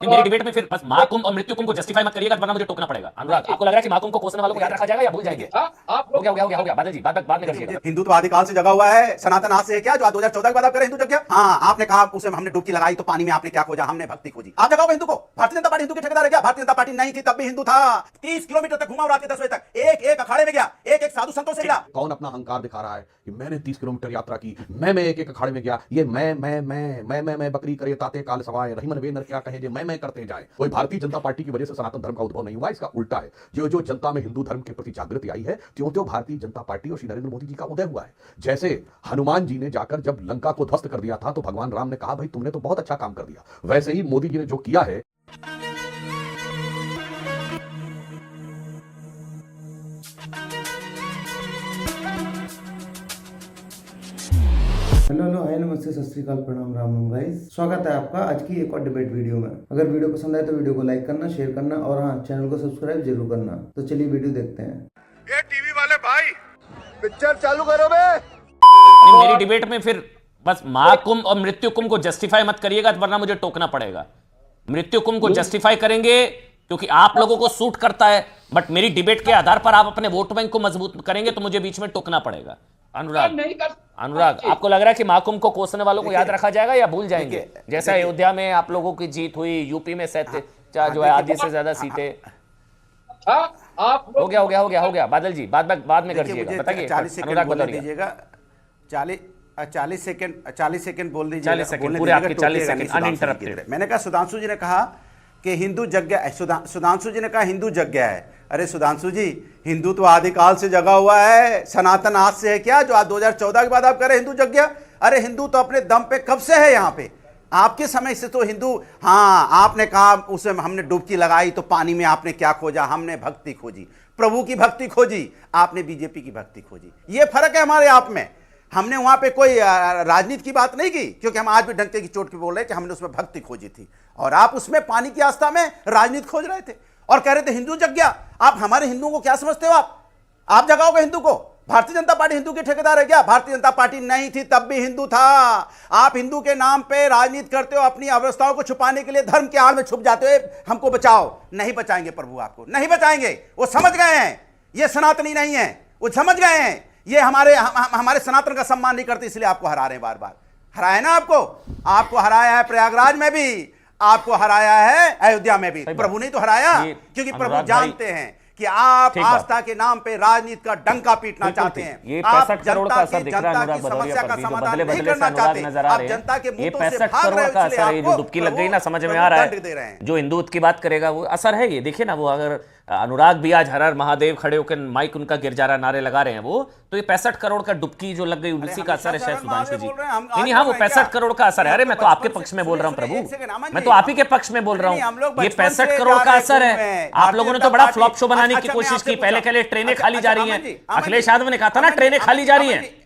मेरी डिबेट में फिर बस महाकुंभ और मृत्यु कुंभ को जस्टिफाई मत करिएगा, वरना मुझे टोकना पड़ेगा। अनुराग, आपको लग रहा है कि महाकुंभ को कोसने वालों को याद रखा जाएगा या भूल जाएंगे? हो गया बादल जी, बाद में करिएगा। हिंदुत्व आदिकाल से जगा हुआ है, सनातन आज से है क्या जो 2014 के बाद आप करें हिंदू जग गया? हाँ, आपने कहा उसे हमने डुबकी लगाई तो पानी में आपने क्या खोजा? हमने भक्ति खोजी। आप जगाओगे हिंदू को? भारतीय जनता पार्टी हिंदू के ठेकेदार है क्या? भारतीय जनता पार्टी नहीं थी तब भी हिंदू था। 30 किलोमीटर तक घुमा रात के 10 बजे तक, एक एक अखाड़े में गया, एक एक साधु संतों से मिला। कौन अपना अहंकार दिखा रहा है कि मैंने 30 किलोमीटर यात्रा की, मैं एक एक अखाड़े में गया, ये मैं बकरी करे ताते काल सवाए रहीमन वे नर क्या कहे जे मैं करते जाए। कोई भारतीय जनता पार्टी की वजह से सनातन धर्म का उद्भव नहीं हुआ, इसका उल्टा है। जो जो जनता में हिंदू धर्म के प्रति जागृति आई है, त्यों त्यों भारतीय जनता पार्टी और श्री नरेंद्र मोदी जी का उदय हुआ है। जैसे हनुमान जी ने जाकर जब लंका को ध्वस्त कर दिया था तो भगवान राम ने कहा भाई तुमने तो बहुत अच्छा काम कर दिया, वैसे ही मोदी जी ने जो किया है। हेलो हाय नमस्ते सत श्री अकाल प्रणाम राम राम गाइस, स्वागत है आपका आज की एक और डिबेट वीडियो में। अगर वीडियो पसंद आए तो वीडियो को लाइक करना, शेयर करना और हाँ, चैनल को सब्सक्राइब जरूर करना। तो चलिए वीडियो देखते हैं। ये टीवी वाले भाई पिक्चर चालू करो बे। मेरी डिबेट में फिर बस महाकुंभ और मृत्यु कुंभ को जस्टिफाई मत करिएगा, वरना मुझे टोकना पड़ेगा। मृत्यु कुंभ को जस्टिफाई करेंगे क्योंकि आप लोगों को सूट करता है, बट मेरी डिबेट के आधार पर आप अपने वोट बैंक को मजबूत करेंगे तो मुझे बीच में टोकना पड़ेगा। अनुराग, आपको लग रहा है कि महाकुंभ को कोसने वालों को याद रखा जाएगा या भूल जाएंगे? जैसे अयोध्या में आप लोगों की जीत हुई, यूपी में जो है आधी से ज्यादा सीटें। हो गया बादल जी, बाद में करिएगा। बताइए, 40 सेकंड बोल दीजिएगा। 40 सेकंड बोल दीजिएगा। 40 सेकंड पूरे आपके 40 सेकंड अनइंटरप्टेड। मैंने कहा सुधांशु जी ने कहा कि हिंदू जग गया है। सुधांशु जी ने कहा हिंदू जग गया है। अरे सुधांशु जी, हिंदू तो आदिकाल से जगा हुआ है, सनातन आज से है क्या जो आज 2014 के बाद आप कह रहे हिंदू जग गया? अरे हिंदू तो अपने दम पे कब से है यहाँ पे, आपके समय से तो हिंदू। हाँ, आपने कहा उसे हमने डुबकी लगाई तो पानी में आपने क्या खोजा? हमने भक्ति खोजी, प्रभु की भक्ति खोजी, आपने बीजेपी की भक्ति खोजी। ये फर्क है हमारे आप में। हमने वहां पे कोई राजनीति की बात नहीं की, क्योंकि हम आज भी डंके की चोट पे बोल रहे हैं कि हमने उसमें भक्ति खोजी थी, और आप उसमें पानी की आस्था में राजनीति खोज रहे थे और कह रहे थे हिंदू जग गया। आप हमारे हिंदुओं को क्या समझते हो? आप जगाओगे हिंदू को? भारतीय जनता पार्टी हिंदू की ठेकेदार है क्या? भारतीय जनता पार्टी नहीं थी तब भी हिंदू था। आप हिंदू के नाम पे राजनीति करते हो, अपनी अवस्थाओं को छुपाने के लिए धर्म के आड़ में छुप जाते हो। हमको बचाओ। नहीं बचाएंगे प्रभु, आपको नहीं बचाएंगे। वो समझ गए हैं ये सनातनी नहीं है, वो समझ गए हैं ये हमारे सनातन का सम्मान नहीं करते, इसलिए आपको हरा रहे हैं। बार बार हराया ना आपको हराया है प्रयागराज में भी, आपको हराया है अयोध्या में भी। प्रभु ने तो हराया, क्योंकि प्रभु जानते हैं कि आप आस्था के नाम पे राजनीति का डंका पीटना चाहते हैं। ये आप 65 करोड़ का असर दिख रहा है अनुराग भदौरिया पर भी, जो बदले बदले से अनुराग नजर आ रहे हैं। ये 65 करोड़ का असर है, ये जो डुबकी लग गई ना, समझ में आ रहा है। जो हिंदुत्व की बात करेगा वो असर है ये। देखिए ना, वो अगर अनुराग भी आज हर हर महादेव खड़े होकर माइक उनका गिर जा रहा, नारे लगा रहे हैं वो, तो ये 65 करोड़ का डुबकी जो लग गई उसी का असर है शायद सुधांशु जी। नहीं, हाँ, वो 65 करोड़ का असर है। अरे मैं तो आपके पक्ष में बोल रहा हूँ प्रभु, मैं तो आप ही के पक्ष में बोल रहा हूँ। ये 65 करोड़ का असर है। आप लोगों ने तो बड़ा फ्लॉप शो बनाने की कोशिश की। पहले ट्रेनें खाली जा रही हैं। अखिलेश यादव ने कहा था ना ट्रेनें खाली जा रही हैं,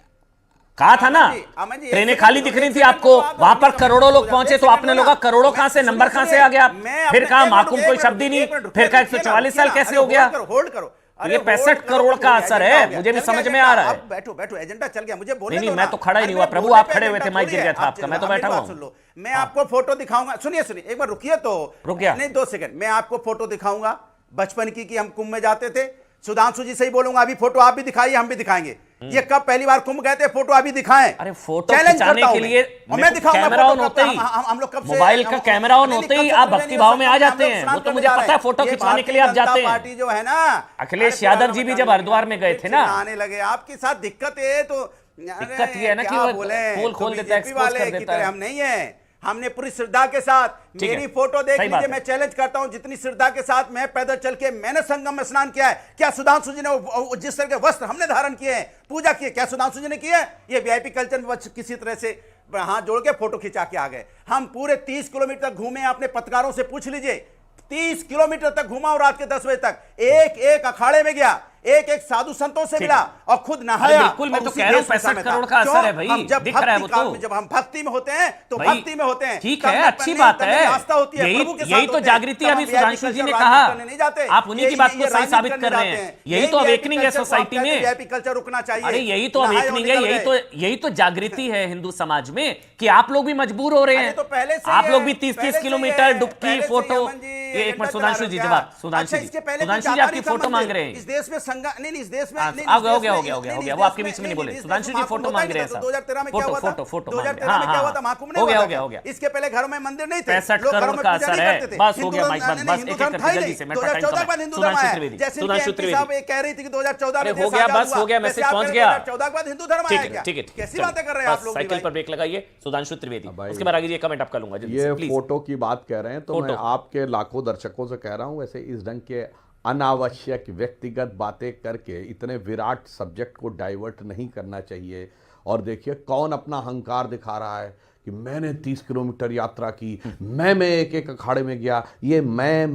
कहा था ना ट्रेनें खाली दिख रही थी आपको। वहां पर करोड़ों लोग पहुंचे तो आपने लोग करोड़ों कहां से, नंबर कहां से आ गया? फिर कहा महाकुंभ कोई शब्द ही नहीं, फिर कहा 144 साल कैसे हो गया? होल्ड करो। ये 65 करोड़ का असर है, मुझे भी समझ में आ रहा है। बैठो, एजेंडा चल गया, मुझे बोलने नहीं, दो। मैं तो खड़ा ही नहीं हुआ प्रभु, आप खड़े हुए थे, माइक गिर गया था आपका, मैं तो बैठा हुआ हूं। मैं आपको फोटो दिखाऊंगा। सुनिए एक बार रुकिए तो। रुक गया नहीं, 2 सेकंड। मैं आपको फोटो दिखाऊंगा बचपन की कि हम कुंभ में जाते थे। सुधांशु जी से ही बोलूंगा, अभी फोटो आप भी दिखाइए, हम भी दिखाएंगे। ये कब पहली बार कुंभ गए थे, फोटो अभी दिखाएं। अरे फोटो खिंचाने के लिए मैं दिखाऊंगा। कैमरा ऑन होते ही, हम लोग कब से मोबाइल का कैमरा ऑन होते ही आप भक्ति भाव में आ जाते हैं। वो तो मुझे पता है, फोटो खिंचवाने के लिए आप जाते हैं। पार्टी जो है ना, अखिलेश यादव जी भी जब हरिद्वार में गए थे ना, आने लगे आपके साथ। दिक्कत है तो दिक्कत ये है ना कि वो पोल खोल देता है, एक्सपोज कर देता है। हम नहीं है, हमने पूरी श्रद्धा के साथ, मेरी फोटो देख लीजिए। मैं चैलेंज करता हूं, जितनी श्रद्धा के साथ मैं पैदल चल के मैंने संगम में स्नान किया है, क्या सुधांशु जी ने जिस तरह के वस्त्र हमने धारण किए हैं, पूजा की है, क्या सुधांशु जी ने किया है? ये वीआईपी कल्चर में किसी तरह से हाथ जोड़ के फोटो खिंचा के आ गए। हम पूरे 30 किलोमीटर तक घूमे, अपने पत्रकारों से पूछ लीजिए। 30 किलोमीटर तक घुमा और रात के 10 बजे तक एक एक अखाड़े में गया, एक एक साधु संतों से मिला और खुद नहाया। बिल्कुल, मैं तो कह रहा हूं 65 करोड़ का असर है भाई, दिख रहा है वो तो। जब हम भक्ति में होते हैं तो भक्ति में होते हैं, ठीक है, अच्छी बात है, यही तो जागृति अभी सुधांशु जी ने कहा, आप उन्हीं की बात को सही साबित कर रहे हैं। यही तो अवेकनिंग है सोसाइटी में, वीआईपी कल्चर रुकना चाहिए। अरे यही तो अवेकनिंग है, यही तो जागृति है हिंदू समाज में कि आप लोग भी मजबूर हो रहे हैं। तो पहले से आप लोग भी 30-30 किलोमीटर डुबकी फोटो। एक मिनट सुधांशु जी जवाब, सुधांशु जी आपकी फोटो मांग रहे हैं। इस देश में नहीं, इस देश में हो गया, वो आपके बीच में नहीं बोले। सुधांशु जी फोटो मांग रहे हैं। 2013 में क्या हुआ था? फोटो 2013 में क्या हुआ था? महाकुंभ नहीं हो गया। इसके पहले घरों में मंदिर नहीं थे, 65 करोड़ का असर है। बस हो गया, बस एक एक करके जल्दी से, मैं 2014 के बाद हिंदू धर्म आया। जैसे सुधांशु त्रिवेदी साहब कह रही थी कि 2014 में हो गया, बस हो गया, मैसेज पहुंच गया। 2014 के बाद हिंदू धर्म आया क्या? ठीक है, कैसी बातें कर रहे हैं आप लोग? साइकिल पर ब्रेक लगाइए सुधांशु त्रिवेदी, उसके बाद आगे ये कमेंट आपका लूंगा जल्दी से, ये प्लीज। फोटो की बात कह रहे हैं तो मैं आपके लाखों दर्शकों से कह रहा हूं, वैसे इस ढंग के अनावश्यक व्यक्तिगत बातें करके इतने विराट सब्जेक्ट को डाइवर्ट नहीं करना चाहिए। और देखिए कौन अपना अहंकार दिखा रहा है कि मैंने 30 किलोमीटर यात्रा की, मैं एक एक अखाड़े में गया, ये मैं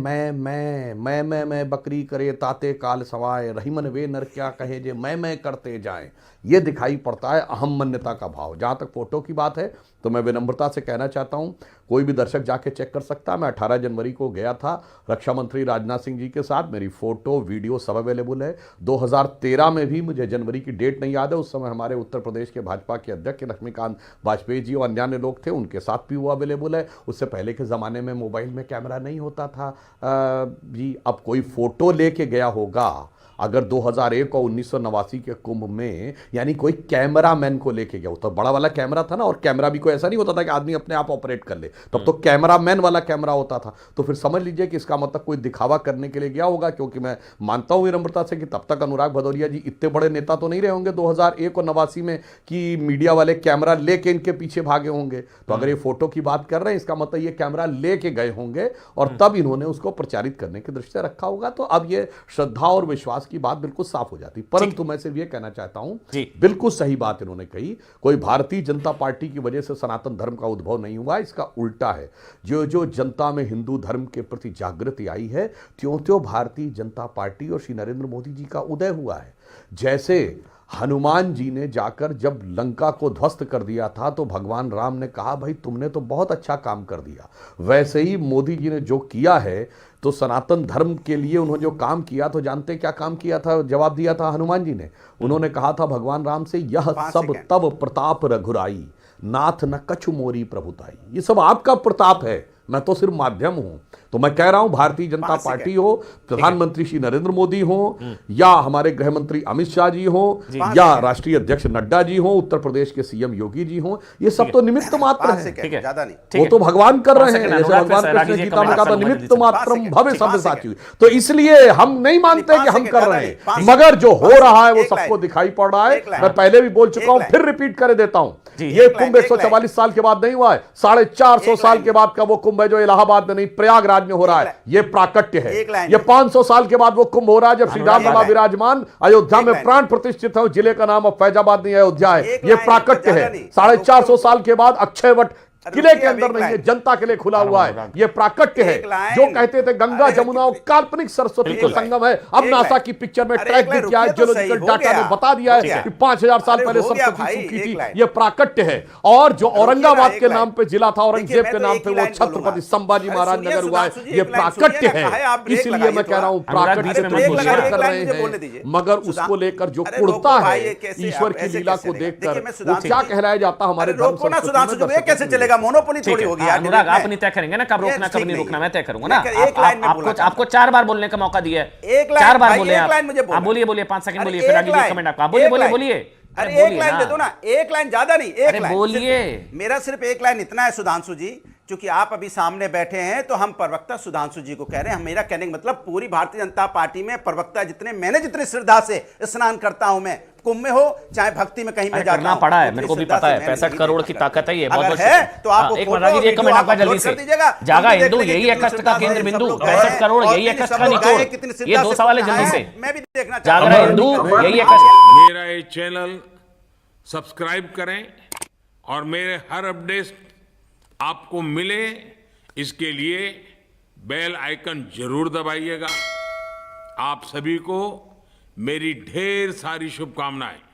बकरी करे ताते काल सवाए, रहीमन वे नर क्या कहे जे मैं करते जाएं। ये दिखाई पड़ता है अहम मान्यता का भाव। जहाँ तक फोटो की बात है तो मैं विनम्रता से कहना चाहता हूँ, कोई भी दर्शक जाके चेक कर सकता है। मैं 18 जनवरी को गया था रक्षा मंत्री राजनाथ सिंह जी के साथ, मेरी फोटो वीडियो सब अवेलेबल है। 2013 में भी, मुझे जनवरी की डेट नहीं याद है, उस समय हमारे उत्तर प्रदेश के भाजपा के अध्यक्ष लक्ष्मीकांत वाजपेयी जी और अन्य लोग थे, उनके साथ भी वो अवेलेबल है। उससे पहले के ज़माने में मोबाइल में कैमरा नहीं होता था जी। अब कोई फोटो लेके गया होगा अगर 2001 और 1989 के कुंभ में, यानी कोई कैमरामैन को लेके गया, तो बड़ा वाला कैमरा था ना, और कैमरा भी कोई ऐसा नहीं होता था कि आदमी अपने आप ऑपरेट कर ले, तब तो कैमरामैन वाला कैमरा होता था। तो फिर समझ लीजिए कि इसका मतलब कोई दिखावा करने के लिए गया होगा, क्योंकि मैं मानता हूं विनम्रता से कि तब तक अनुराग भदौरिया जी इतने बड़े नेता तो नहीं रहे होंगे 2001 और 89 में कि मीडिया वाले कैमरा लेके इनके पीछे भागे होंगे। तो अगर ये फोटो की बात कर रहे हैं, इसका मतलब ये कैमरा लेके गए होंगे और तब इन्होंने उसको प्रचारित करने की दृष्टि से रखा होगा। तो अब ये श्रद्धा और विश्वास की बात बिल्कुल साफ हो जाती। परंतु मैं सिर्फ ये कहना चाहता हूं, बिल्कुल सही बात इन्होंने कही, कोई भारतीय जनता पार्टी की वजह से सनातन धर्म का उद्भव नहीं हुआ, इसका उल्टा है। जो जो जनता में हिंदू धर्म के प्रति जागृति आई है, त्यों भारतीय जनता पार्टी और श्री नरेंद्र मोदी जी का उदय हुआ है। जैसे हनुमान जी ने जाकर जब लंका को ध्वस्त कर दिया था तो भगवान राम ने कहा भाई तुमने तो बहुत अच्छा काम कर दिया। वैसे ही मोदी जी ने जो किया है, तो सनातन धर्म के लिए उन्होंने जो काम किया, तो जानते क्या काम किया था? जवाब दिया था हनुमान जी ने। उन्होंने कहा था भगवान राम से, यह सब तब प्रताप रघुराई, नाथ न कछु मोरी प्रभुताई। ये सब आपका प्रताप है, मैं तो सिर्फ माध्यम हूं। तो मैं कह रहा हूं, भारतीय जनता पार्टी हो, प्रधानमंत्री श्री नरेंद्र मोदी हो, या हमारे गृह मंत्री अमित शाह जी हो, या राष्ट्रीय अध्यक्ष नड्डा जी हो, उत्तर प्रदेश के सीएम योगी जी हो, ये सब तो निमित्त मात्र हैं। ज्यादा नहीं, वो तो भगवान कर रहे हैं। जैसे भगवान कृष्ण गीता में कहा था, निमित्त मात्रम भवे सब्यसाची। तो इसलिए हम नहीं मानते कि हम कर रहे हैं, मगर जो हो रहा है वो सबको दिखाई पड़ रहा है। मैं पहले भी बोल चुका हूं, फिर रिपीट कर देता हूं, ये कुंभ 144 साल के बाद नहीं हुआ है, 450 साल के बाद का वो कुंभ है जो इलाहाबाद में नहीं, प्रयागराज में हो रहा है। ये प्राकट्य है। ये 500 साल के बाद वो कुंभ हो रहा है जब श्री राम लला विराजमान अयोध्या में प्राण प्रतिष्ठित है। जिले का नाम अब फैजाबाद नहीं, अयोध्या है। ये प्राकट्य है। 450 साल के बाद अक्षय वट किले के अंदर नहीं है, जनता के लिए खुला हुआ है। ये प्राकट्य है। जो कहते थे गंगा जमुना और काल्पनिक सरस्वती का संगम है, अब नासा की पिक्चर में ट्रैक भी किया है, जियोलॉजिकल डाटा ने बता दिया है कि 5000 साल पहले सरस्वती सूखी थी। ये प्राकट्य है। और जो औरंगाबाद के नाम पे जिला था, औरंगजेब के नाम पे वो छत्रपति संभाजी महाराज नगर हुआ है, ये प्राकट्य है। इसलिए मैं कह रहा हूं, प्राकट्य कर रहे हैं, मगर उसको लेकर जो कुड़ता है ईश्वर की लीला को देखकर, वो क्या कहलाया जाता हमारे धर्म संस्कृति में कैसे चलेगा? मोनोपोली थोड़ी होगी। अनुराग आप नहीं तय करेंगे ना कब रोकना कब नहीं रोकना, मैं तय करूंगा ना। आपको 4 बार बोलने का मौका दिया है, 4 बार बोले आप बोलिए 5 सेकंड बोलिए, फिर आगे कमेंट आपका। बोलिए अरे एक लाइन दे दो ना, एक लाइन, ज्यादा नहीं, एक लाइन बोलिए। मेरा सिर्फ एक लाइन इतना है सुधांशु जी, क्योंकि आप अभी सामने बैठे हैं तो हम प्रवक्ता सुधांशु जी को कह रहे हैं। मेरा कहने का मतलब पूरी भारतीय जनता पार्टी में प्रवक्ता जितने श्रद्धा से स्नान करता हूं मैं, कुंभ में हो चाहे भक्ति में कहीं में जाता हूं, पड़ा है मेरे को भी पता है। 65 करोड़ की ताकत है ये, बहुत है तो आप एक मिनट कमेंट आपका जल्दी से। जागा हिंदू यही है कष्ट का केंद्र बिंदु, 65 करोड़ यही है कष्ट का निचोड़। ये 2 सवाल है जल्दी से। मैं भी देखना जागरा हिंदू यही है कष्ट। मेरा ये चैनल सब्सक्राइब करें और मेरे हर अपडेट आपको मिले, इसके लिए बेल आइकन जरूर दबाइएगा। आप सभी को मेरी ढेर सारी शुभकामनाएं।